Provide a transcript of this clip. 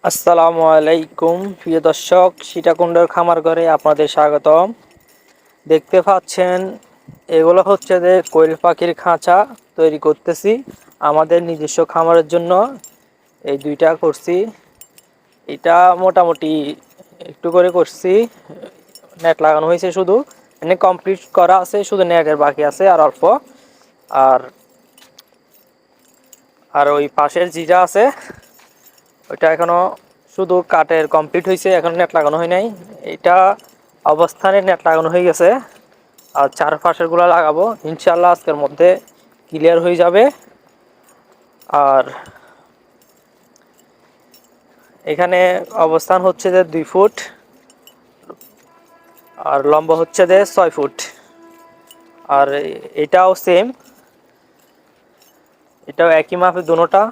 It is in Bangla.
আসসালামু আলাইকুম প্রিয় দর্শক, সীতাকুণ্ডের খামার ঘরে আপনাদের স্বাগতম। দেখতে পাচ্ছেন এগুলো হচ্ছে যে কোয়েল পাখির খাঁচা তৈরি করতেছি আমাদের নিজস্ব খামারের জন্য। এই দুইটা করছি, এটা মোটামুটি একটু করে করছি। নেট লাগানো হয়েছে, শুধু এনে কমপ্লিট করা আছে, শুধু নেটের বাকি আছে আর অল্প। আর আর ওই পাশের জিজা আছে, ওইটা এখনো শুধু কাঠের কমপ্লিট হয়েছে, এখন নেট লাগানো হয় নাই। এটা অবস্থানে নেট লাগানো হয়ে গেছে, আর চারপাশের গুলো লাগাবো ইনশাল্লাহ, আজকের মধ্যে ক্লিয়ার হয়ে যাবে। আর এখানে অবস্থান হচ্ছে যে 2 ফুট, আর লম্বা হচ্ছে যে 6 ফুট। আর এটাও সেম, এটাও একই মাপে দুটোটা।